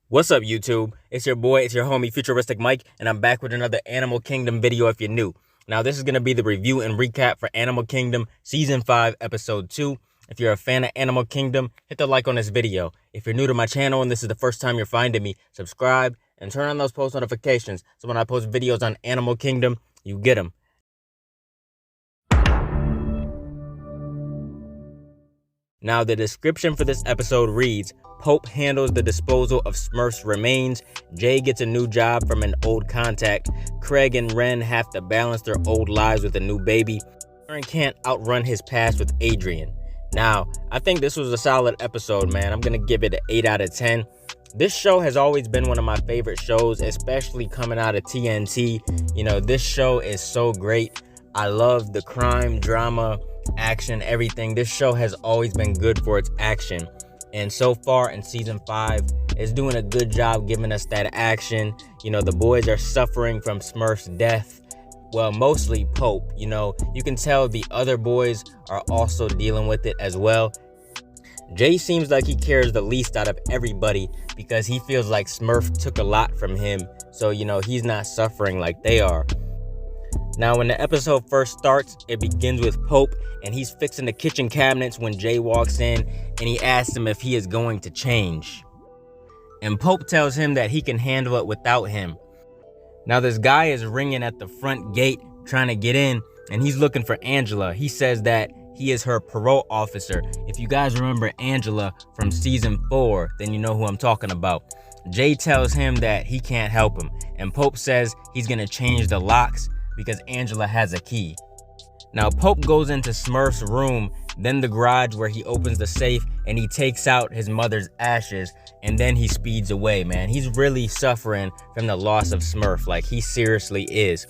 What's up, YouTube? It's your homie, FuturisticMike, and I'm back with another Animal Kingdom video if you're new. Now, this is going to be the review and recap for Animal Kingdom Season 5, Episode 2. If you're a fan of Animal Kingdom, hit the like on this video. If you're new to my channel and this is the first time you're finding me, subscribe and turn on those post notifications so when I post videos on Animal Kingdom, you get them. Now, the description for this episode reads, Pope handles the disposal of Smurf's remains, Jay gets a new job from an old contact, Craig and Ren have to balance their old lives with a new baby, Darren can't outrun his past with Adrian. Now, I think this was a solid episode, man. I'm going to give it an 8 out of 10. This show has always been one of my favorite shows, especially coming out of TNT. You know, this show is so great. I love the crime, drama, action, everything. This show has always been good for its action. And so far in Season 5, it's doing a good job giving us that action. You know, the boys are suffering from Smurf's death. Well, mostly Pope. You know, you can tell the other boys are also dealing with it as well. Jay seems like he cares the least out of everybody because he feels like Smurf took a lot from him. So, you know, he's not suffering like they are. Now, when the episode first starts, it begins with Pope, and he's fixing the kitchen cabinets when Jay walks in, and he asks him if he is going to change. And Pope tells him that he can handle it without him. Now, this guy is ringing at the front gate, trying to get in, and he's looking for Angela. He says that he is her parole officer. If you guys remember Angela from Season 4, then you know who I'm talking about. Jay tells him that he can't help him, and Pope says he's gonna change the locks because Angela has a key. Now, Pope goes into Smurf's room, then the garage where he opens the safe and he takes out his mother's ashes, and then he speeds away, man. He's really suffering from the loss of Smurf, like he seriously is.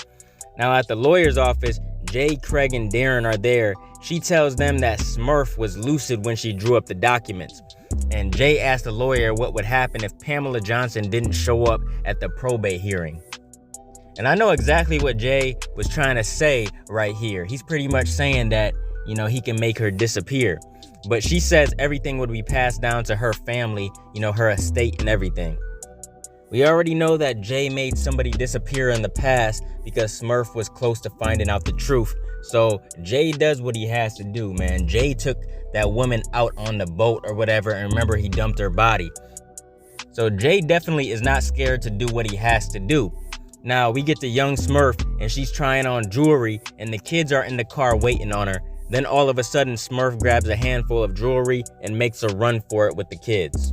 Now, at the lawyer's office, Jay, Craig, and Darren are there. She tells them that Smurf was lucid when she drew up the documents. And Jay asks the lawyer what would happen if Pamela Johnson didn't show up at the probate hearing. And I know exactly what Jay was trying to say right here. He's pretty much saying that, you know, he can make her disappear. But she says everything would be passed down to her family, you know, her estate and everything. We already know that Jay made somebody disappear in the past because Smurf was close to finding out the truth. So Jay does what he has to do, man. Jay took that woman out on the boat or whatever, and remember, he dumped her body. So Jay definitely is not scared to do what he has to do. Now, we get to young Smurf, and she's trying on jewelry, and the kids are in the car waiting on her. Then all of a sudden, Smurf grabs a handful of jewelry and makes a run for it with the kids.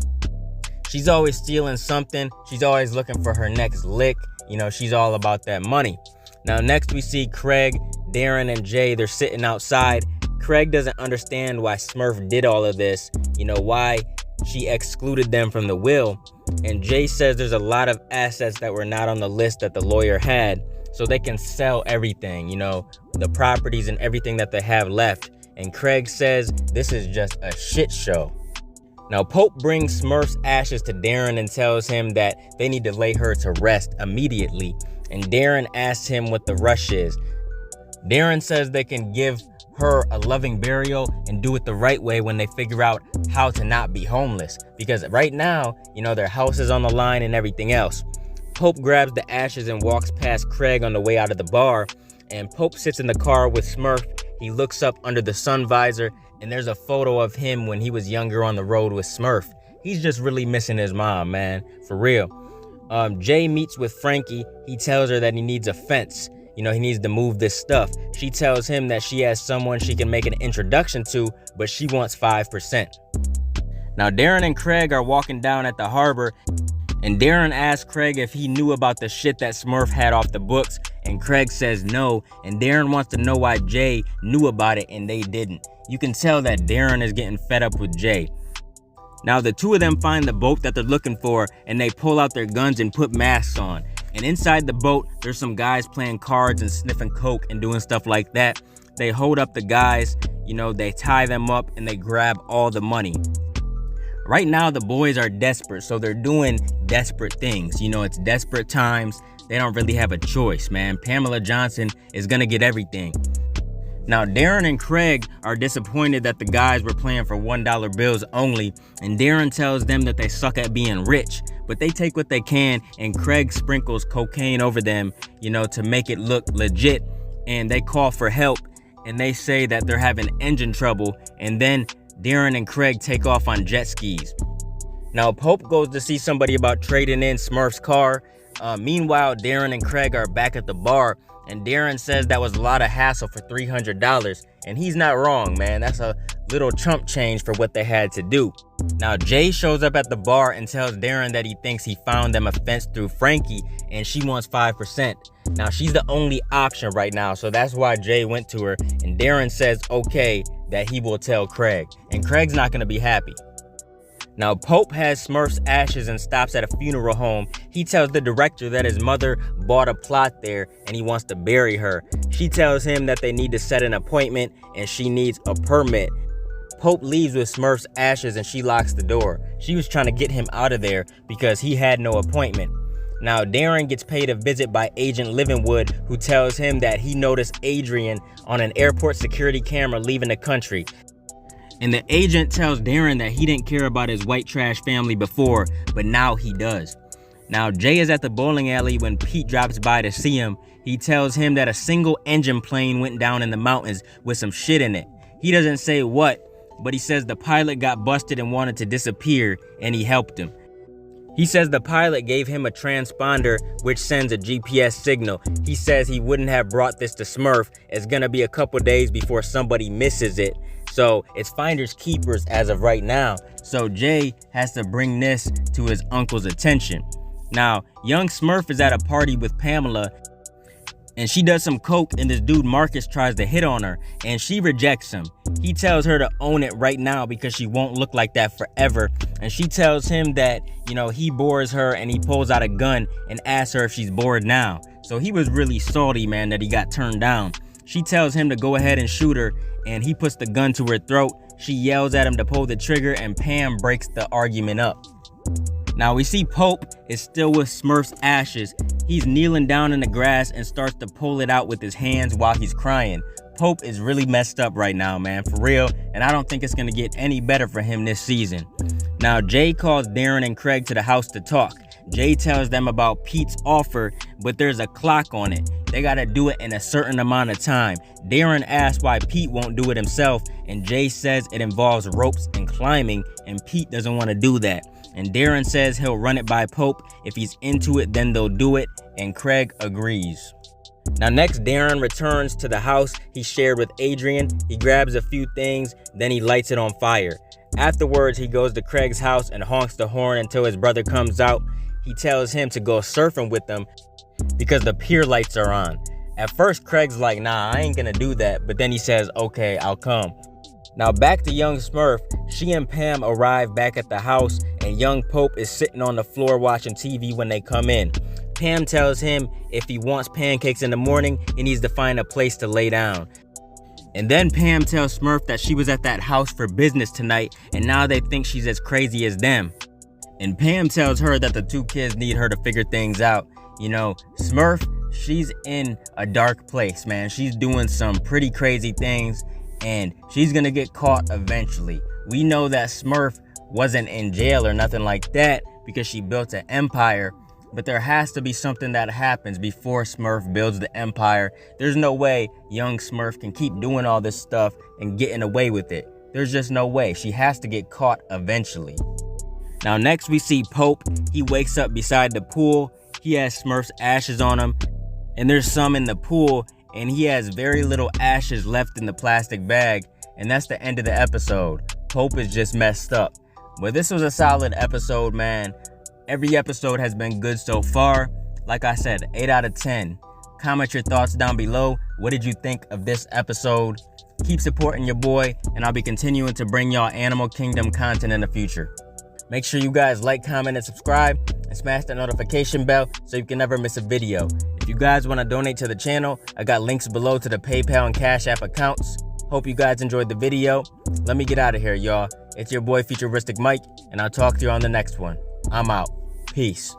She's always stealing something. She's always looking for her next lick. You know, she's all about that money. Now, next we see Craig, Darren, and Jay. They're sitting outside. Craig doesn't understand why Smurf did all of this. You know, why she excluded them from the will. And Jay says there's a lot of assets that were not on the list that the lawyer had, so they can sell everything, you know, the properties and everything that they have left. And Craig says this is just a shit show. Now, Pope brings Smurf's ashes to Darren and tells him that they need to lay her to rest immediately. And Darren asks him what the rush is. Darren says they can give her a loving burial and do it the right way when they figure out how to not be homeless, because right now, you know, their house is on the line and everything else. Pope grabs the ashes and walks past Craig on the way out of the bar, and Pope sits in the car with Smurf. He looks up under the sun visor, and there's a photo of him when he was younger on the road with Smurf. He's just really missing his mom, man, for real. Jay meets with Frankie. He tells her that he needs a fence. You know, he needs to move this stuff. She tells him that she has someone she can make an introduction to, but she wants 5%. Now, Darren and Craig are walking down at the harbor, and Darren asks Craig if he knew about the shit that Smurf had off the books, and Craig says no, and Darren wants to know why Jay knew about it and they didn't. You can tell that Darren is getting fed up with Jay. Now, the two of them find the boat that they're looking for, and they pull out their guns and put masks on. And inside the boat, there's some guys playing cards and sniffing coke and doing stuff like that. They hold up the guys, you know, they tie them up and they grab all the money. Right now, the boys are desperate, so they're doing desperate things. You know, it's desperate times. They don't really have a choice, man. Pamela Johnson is gonna get everything. Now, Darren and Craig are disappointed that the guys were playing for $1 bills only, and Darren tells them that they suck at being rich, but they take what they can, and Craig sprinkles cocaine over them, to make it look legit, and they call for help, and they say that they're having engine trouble, and then Darren and Craig take off on jet skis. Now, Pope goes to see somebody about trading in Smurf's car. Meanwhile, Darren and Craig are back at the bar, and Darren says that was a lot of hassle for $300, and he's not wrong, man. That's a little chump change for what they had to do. Now, Jay shows up at the bar and tells Darren that he thinks he found them a fence through Frankie, and she wants 5%. Now, she's the only option right now, so that's why Jay went to her, and Darren says okay, that he will tell Craig, and Craig's not gonna be happy. Now, Pope has Smurf's ashes and stops at a funeral home. He tells the director that his mother bought a plot there and he wants to bury her. She tells him that they need to set an appointment and she needs a permit. Pope leaves with Smurf's ashes and she locks the door. She was trying to get him out of there because he had no appointment. Now, Darren gets paid a visit by Agent Livinwood, who tells him that he noticed Adrian on an airport security camera leaving the country. And the agent tells Darren that he didn't care about his white trash family before, but now he does. Now, Jay is at the bowling alley when Pete drops by to see him. He tells him that a single engine plane went down in the mountains with some shit in it. He doesn't say what, but he says the pilot got busted and wanted to disappear, and he helped him. He says the pilot gave him a transponder which sends a GPS signal. He says he wouldn't have brought this to Smurf. It's gonna be a couple days before somebody misses it. So it's finders keepers as of right now. So Jay has to bring this to his uncle's attention. Now, young Smurf is at a party with Pamela, and she does some coke, and this dude Marcus tries to hit on her, and she rejects him. He tells her to own it right now because she won't look like that forever. And she tells him that, he bores her, and he pulls out a gun and asks her if she's bored now. So he was really salty, man, that he got turned down. She tells him to go ahead and shoot her, and he puts the gun to her throat. She yells at him to pull the trigger, and Pam breaks the argument up. Now, we see Pope is still with Smurf's ashes. He's kneeling down in the grass and starts to pull it out with his hands while he's crying. Pope is really messed up right now, man, for real, and I don't think it's gonna get any better for him this season. Now, Jay calls Darren and Craig to the house to talk. Jay tells them about Pete's offer, but there's a clock on it. They gotta do it in a certain amount of time. Darren asks why Pete won't do it himself, and Jay says it involves ropes and climbing, and Pete doesn't want to do that. And Darren says he'll run it by Pope. If he's into it, then they'll do it, and Craig agrees. Now, next, Darren returns to the house he shared with Adrian. He grabs a few things, then he lights it on fire. Afterwards, he goes to Craig's house and honks the horn until his brother comes out. He tells him to go surfing with them because the pier lights are on. At first, Craig's like, nah, I ain't gonna do that, but then he says, okay, I'll come. Now, back to young Smurf. She and Pam arrive back at the house, and young Pope is sitting on the floor watching TV when they come in. Pam tells him if he wants pancakes in the morning, he needs to find a place to lay down. And then Pam tells Smurf that she was at that house for business tonight, and now they think she's as crazy as them. And Pam tells her that the two kids need her to figure things out. Smurf, she's in a dark place, man. She's doing some pretty crazy things, and she's gonna get caught eventually. We know that Smurf wasn't in jail or nothing like that because she built an empire, but there has to be something that happens before Smurf builds the empire. There's no way young Smurf can keep doing all this stuff and getting away with it. There's just no way. She has to get caught eventually. Now, next we see Pope. He wakes up beside the pool. He has Smurf's ashes on him, and there's some in the pool, and he has very little ashes left in the plastic bag, and that's the end of the episode. Pope is just messed up. But this was a solid episode, man. Every episode has been good so far. Like I said, 8 out of 10. Comment your thoughts down below. What did you think of this episode? Keep supporting your boy, and I'll be continuing to bring y'all Animal Kingdom content in the future. Make sure you guys like, comment, and subscribe, and smash that notification bell so you can never miss a video. If you guys want to donate to the channel, I got links below to the PayPal and Cash App accounts. Hope you guys enjoyed the video. Let me get out of here, y'all. It's your boy FuturisticMike, and I'll talk to you on the next one. I'm out. Peace.